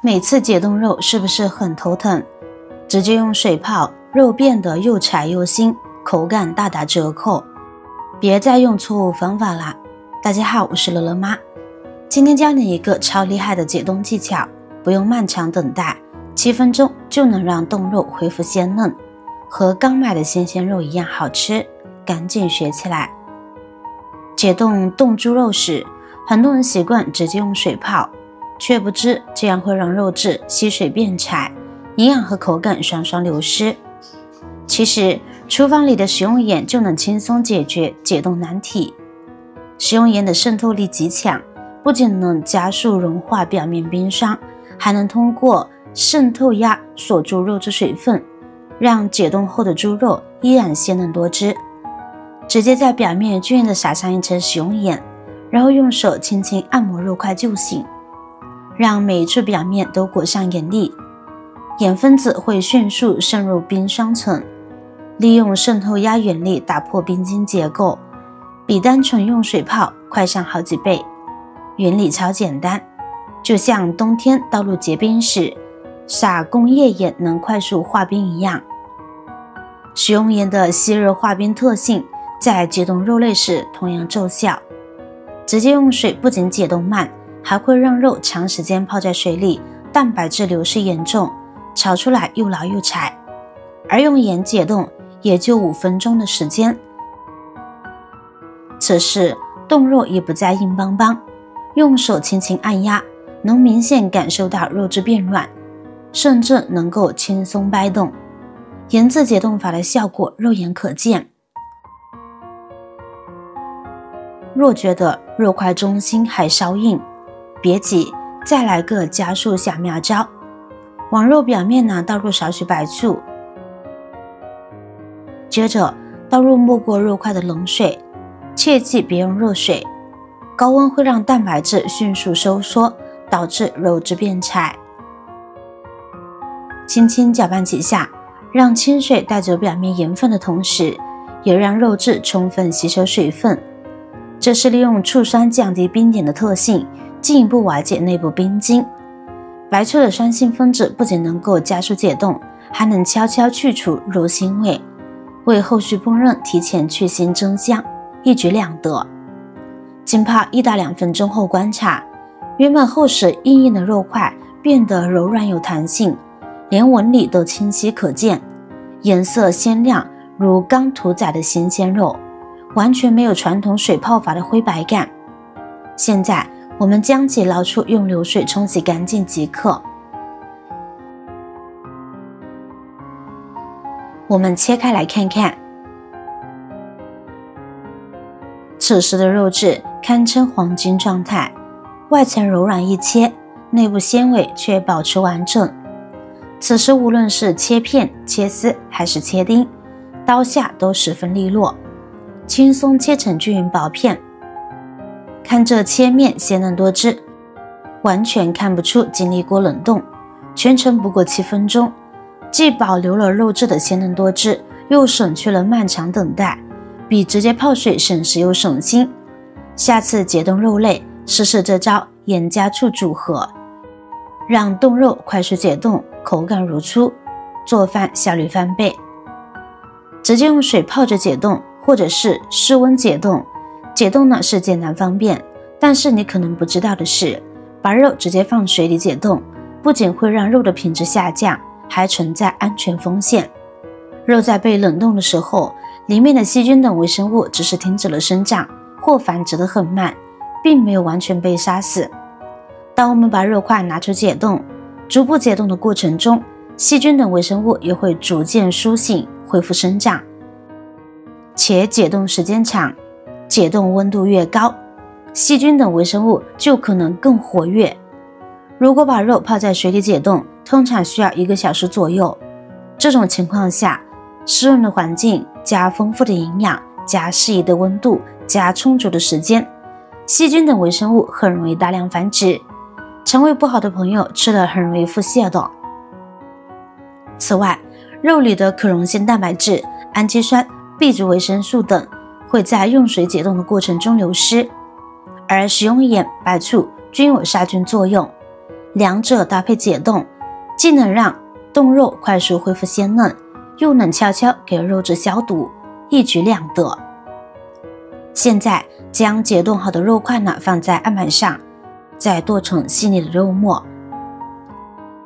每次解冻肉是不是很头疼？直接用水泡，肉变得又柴又腥，口感大打折扣。别再用错误方法啦！大家好，我是乐乐妈。今天教你一个超厉害的解冻技巧，不用漫长等待，7分钟就能让冻肉恢复鲜嫩，和刚买的新鲜肉一样好吃，赶紧学起来。解冻冻猪肉时，很多人习惯直接用水泡，却不知这样会让肉质吸水变柴，营养和口感双双流失。其实厨房里的食用盐就能轻松解决解冻难题。食用盐的渗透力极强，不仅能加速融化表面冰霜，还能通过渗透压锁住肉质水分，让解冻后的猪肉依然鲜嫩多汁。直接在表面均匀地撒上一层食用盐，然后用手轻轻按摩肉块就行，让每一处表面都裹上盐粒，盐分子会迅速渗入冰霜层，利用渗透压原理打破冰晶结构，比单纯用水泡快上好几倍。原理超简单，就像冬天道路结冰时撒工业盐能快速化冰一样。食用盐的吸热化冰特性在解冻肉类时同样奏效。直接用水不仅解冻慢，还会让肉长时间泡在水里，蛋白质流失严重，炒出来又老又柴。而用盐解冻也就5分钟的时间，此时冻肉也不再硬邦邦，用手轻轻按压，能明显感受到肉质变软，甚至能够轻松掰动。盐渍解冻法的效果肉眼可见。若觉得肉块中心还稍硬，别急，再来个加速小妙招。往肉表面倒入少许白醋，接着倒入没过肉块的冷水，切记别用热水，高温会让蛋白质迅速收缩，导致肉质变柴。轻轻搅拌几下，让清水带走表面盐分的同时，也让肉质充分吸收水分。这是利用醋酸降低冰点的特性，进一步瓦解内部冰晶。白醋的酸性分子不仅能够加速解冻，还能悄悄去除肉腥味，为后续烹饪提前去腥增香，一举两得。浸泡1到2分钟后观察，原本厚实硬硬的肉块变得柔软有弹性，连纹理都清晰可见，颜色鲜亮，如刚屠宰的新鲜肉，完全没有传统水泡法的灰白感。现在我们将其捞出，用流水冲洗干净即可。我们切开来看看，此时的肉质堪称黄金状态，外层柔软易切，内部纤维却保持完整。此时无论是切片、切丝还是切丁，刀下都十分利落，轻松切成均匀薄片。看这切面鲜嫩多汁，完全看不出经历过冷冻，全程不过7分钟，既保留了肉质的鲜嫩多汁，又省去了漫长等待，比直接泡水省时又省心。下次解冻肉类，试试这招盐加醋组合，让冻肉快速解冻，口感如初，做饭效率翻倍。直接用水泡着解冻，或者是室温解冻，解冻呢是简单方便，但是你可能不知道的是，把肉直接放水里解冻，不仅会让肉的品质下降，还存在安全风险。肉在被冷冻的时候，里面的细菌等微生物只是停止了生长或繁殖得很慢，并没有完全被杀死。当我们把肉块拿出解冻，逐步解冻的过程中，细菌等微生物也会逐渐苏醒，恢复生长。且解冻时间长，解冻温度越高，细菌等微生物就可能更活跃。如果把肉泡在水里解冻，通常需要1个小时左右。这种情况下，湿润的环境加丰富的营养加适宜的温度加充足的时间，细菌等微生物很容易大量繁殖，肠胃不好的朋友吃了很容易腹泻的。此外，肉里的可溶性蛋白质、氨基酸、B 族维生素等会在用水解冻的过程中流失，而食用盐、白醋均有杀菌作用，两者搭配解冻，既能让冻肉快速恢复鲜嫩，又能悄悄给肉质消毒，一举两得。现在将解冻好的肉块呢放在案板上，再剁成细腻的肉末。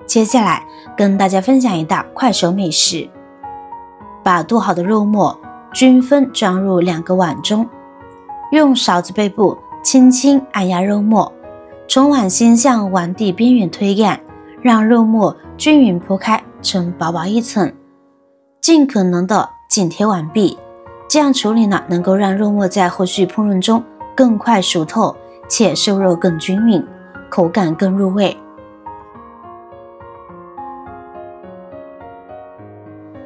接下来跟大家分享一道快手美食，把剁好的肉末均分装入2个碗中，用勺子背部轻轻按压肉末，从碗心向碗底边缘推干，让肉末均匀铺开成薄薄一层，尽可能的紧贴碗壁。这样处理呢，能够让肉末在后续烹饪中更快熟透，且受肉更均匀，口感更入味。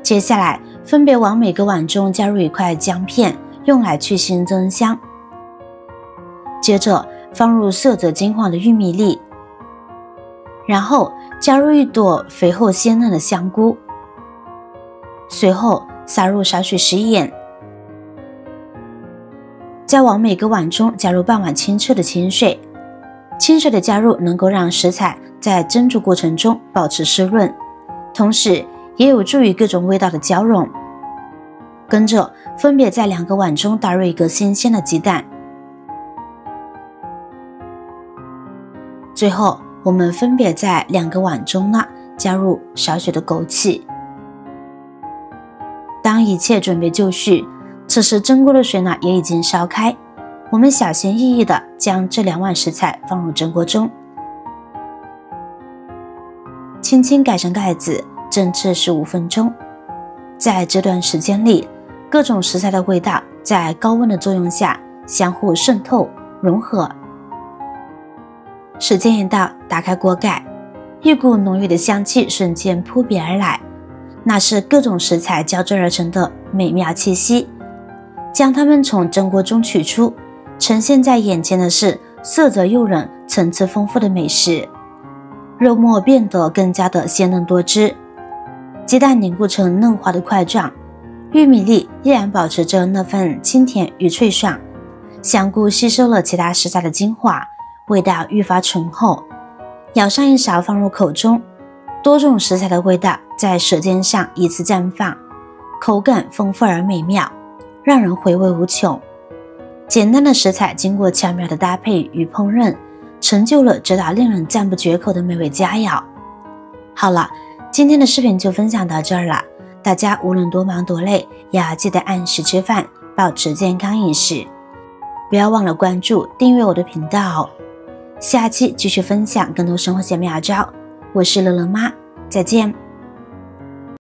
接下来分别往每个碗中加入1块姜片，用来去腥增香。接着放入色泽金黄的玉米粒，然后加入1朵肥厚鲜嫩的香菇，随后撒入少许食盐，再往每个碗中加入半碗清澈的清水。清水的加入能够让食材在蒸煮过程中保持湿润，同时也有助于各种味道的交融。跟着分别在2个碗中打入1个新鲜的鸡蛋。最后我们分别在2个碗中呢加入少许的枸杞。当一切准备就绪，此时蒸锅的水呢也已经烧开，我们小心翼翼地将这2碗食材放入蒸锅中，轻轻盖上盖子，蒸至15分钟。在这段时间里，各种食材的味道在高温的作用下相互渗透融合。时间一到，打开锅盖，一股浓郁的香气瞬间扑鼻而来，那是各种食材交织而成的美妙气息。将它们从蒸锅中取出，呈现在眼前的是色泽诱人、层次丰富的美食。肉末变得更加的鲜嫩多汁，鸡蛋凝固成嫩滑的块状，玉米粒依然保持着那份清甜与脆爽，香菇吸收了其他食材的精华，味道愈发醇厚。舀上一勺放入口中，多种食材的味道在舌尖上依次绽放，口感丰富而美妙，让人回味无穷。简单的食材经过巧妙的搭配与烹饪，成就了这道令人赞不绝口的美味佳肴。好了，今天的视频就分享到这儿了，大家无论多忙多累，也要记得按时吃饭，保持健康饮食。不要忘了关注订阅我的频道哦。下期继续分享更多生活小妙招，我是乐乐妈，再见。